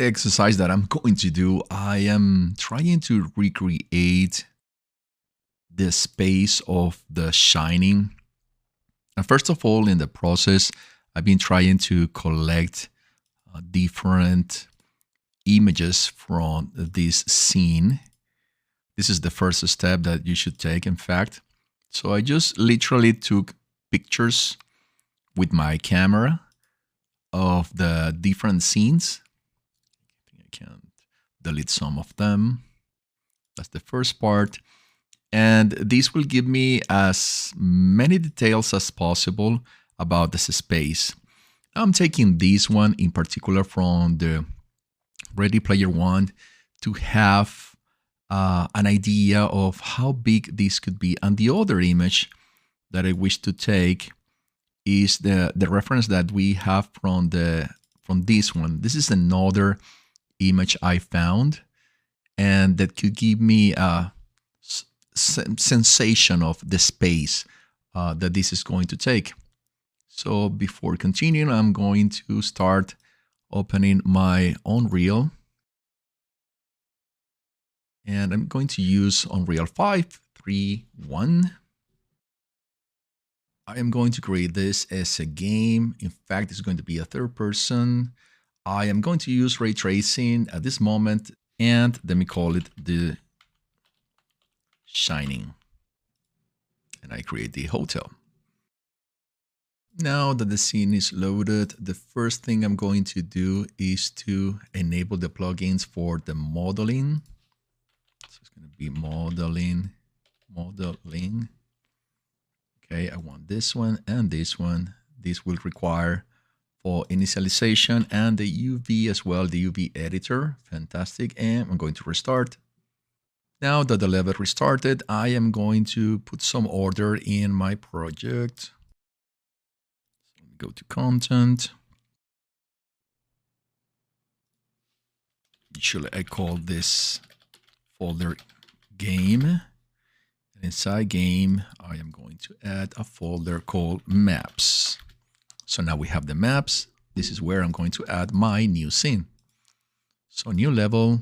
exercise that I'm going to do, I am trying to recreate the space of The Shining. And first of all, in the process, I've been trying to collect different images from this scene. This is the first step that you should take, in fact. So I just literally took pictures with my camera of the different scenes. I can delete some of them. That's the first part. And this will give me as many details as possible about this space. I'm taking this one in particular from the Ready Player One to have an idea of how big this could be. And the other image that I wish to take is the reference that we have from this one. This is another image I found, and that could give me a sensation of the space that this is going to take. So before continuing, I'm going to start opening my Unreal. And I'm going to use Unreal 5, 3, 1. I am going to create this as a game. In fact, it's going to be a third person. I am going to use ray tracing at this moment, and let me call it The Shining. And I create the hotel. Now that the scene is loaded, the first thing I'm going to do is to enable the plugins for the modeling. So it's going to be modeling. Okay, I want this one and this one. This will require for initialization and the UV as well, the UV editor. Fantastic. And I'm going to restart. Now that the level restarted, I am going to put some order in my project. Go to content. Usually I call this folder game. And inside game, I am going to add a folder called maps. So now we have the maps. This is where I'm going to add my new scene. So new level.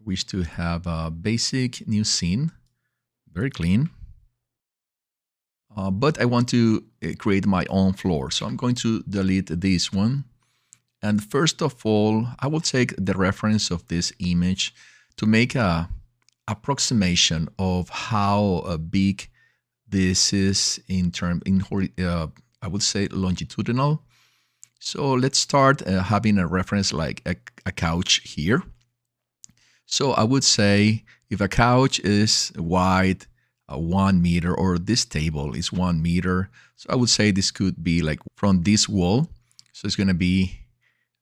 Wish to have a basic new scene, very clean. But I want to create my own floor. So I'm going to delete this one. And first of all, I will take the reference of this image to make a approximation of how big this is in I would say longitudinal. So let's start having a reference like a couch here. So I would say if a couch is wide 1 meter, or this table is 1 meter, so I would say this could be like from this wall. So it's going to be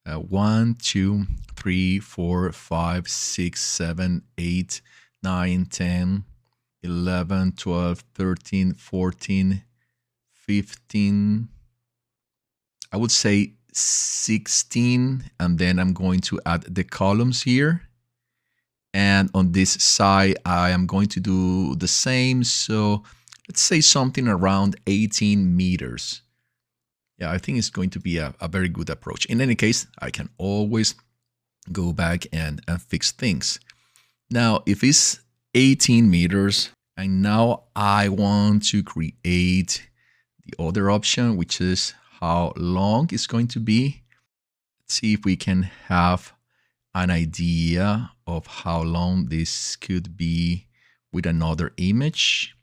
1, 2, 3, 4, 5, 6, 7, 8, 9, 10, 11, 12, 13, 14, 15. I would say 16, and then I'm going to add the columns here. And on this side, I am going to do the same. So let's say something around 18 meters. Yeah, I think it's going to be a very good approach. In any case, I can always go back and fix things. Now, if it's 18 meters, and now I want to create the other option, which is how long it's going to be. Let's see if we can have an idea of how long this could be with another image.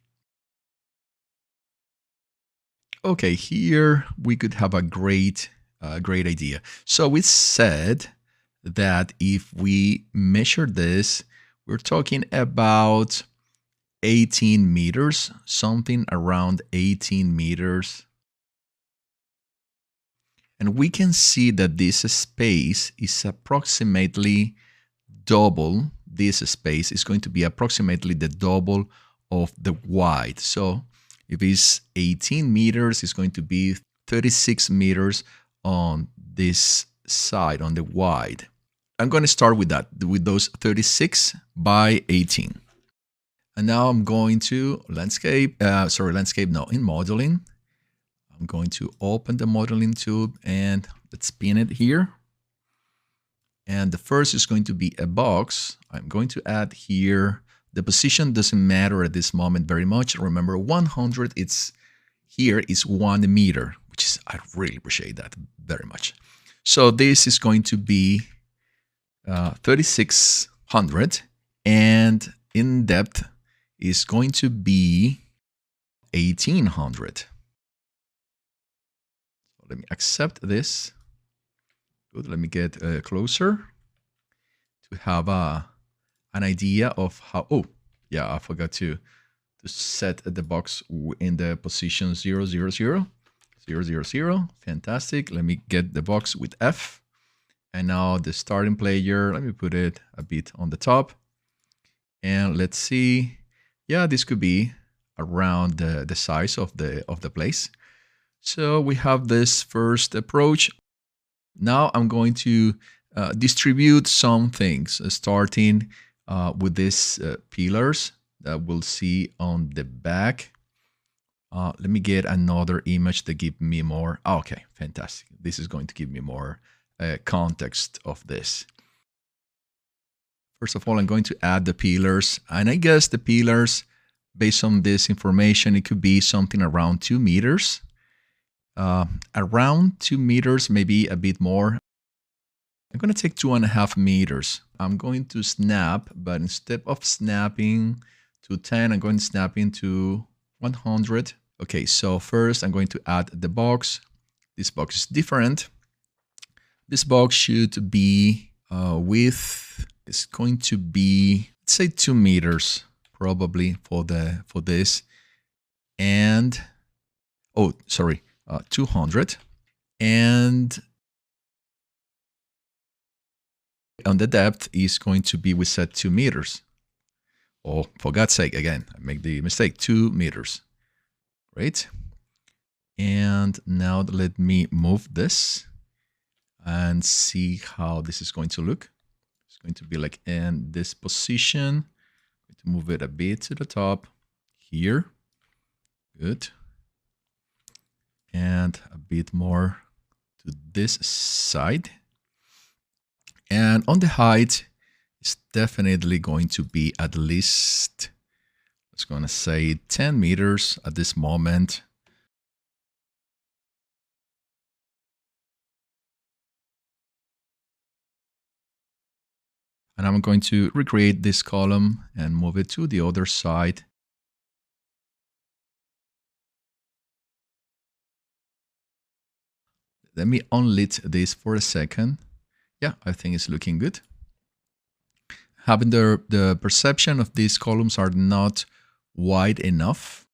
Okay, here we could have a great idea. So we said that if we measure this, we're talking about 18 meters, something around 18 meters. And we can see that this space is approximately double. This space is going to be approximately the double of the wide. So if it's 18 meters, it's going to be 36 meters on this side, on the wide. I'm going to start with that, with those 36 by 18. And now I'm going to in modeling. I'm going to open the modeling tool and let's spin it here. And the first is going to be a box. I'm going to add here. The position doesn't matter at this moment very much. Remember, 100, it's here is 1 meter, which is, I really appreciate that very much. So this is going to be 3,600, and in depth is going to be 1,800. So let me accept this. Good. Let me get closer to have an idea of how. Oh, yeah, I forgot to set the box in the position 0, 0, 0, 0, 0, 0. Fantastic. Let me get the box with F. And now the starting player, let me put it a bit on the top. And let's see. Yeah, this could be around the size of the place. So we have this first approach. Now I'm going to distribute some things, starting with these pillars that we'll see on the back. Let me get another image to give me more. Oh, okay, fantastic. This is going to give me more context of this. First of all, I'm going to add the pillars. And I guess the pillars, based on this information, it could be something around 2 meters. Around 2 meters, maybe a bit more. I'm going to take 2.5 meters. I'm going to snap, but instead of snapping to 10, I'm going to snap into 100. Okay, so first I'm going to add the box. This box is different. This box should be width is going to be, let's say 2 meters probably for this. And, oh, sorry, 200. And on the depth is going to be, we set 2 meters. Oh, for God's sake, again, I make the mistake, 2 meters. Great. And now let me move this and see how this is going to look. It's going to be like in this position. I'm going to move it a bit to the top here. Good. And a bit more to this side. And on the height, it's definitely going to be at least, I was going to say 10 meters at this moment. And I'm going to recreate this column and move it to the other side. Let me unlit this for a second. Yeah, I think it's looking good. Having the perception of these columns are not wide enough.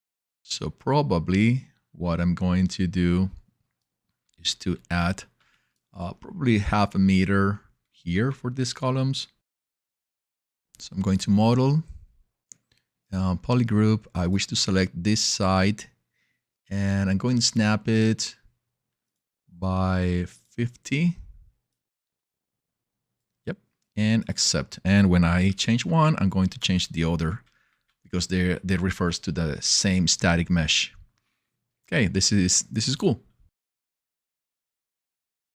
So probably what I'm going to do is to add probably 0.5 meter here for these columns. So I'm going to model, polygroup. I wish to select this side, and I'm going to snap it by 50. Yep, and accept. And when I change one, I'm going to change the other because they refers to the same static mesh. Okay, this is cool.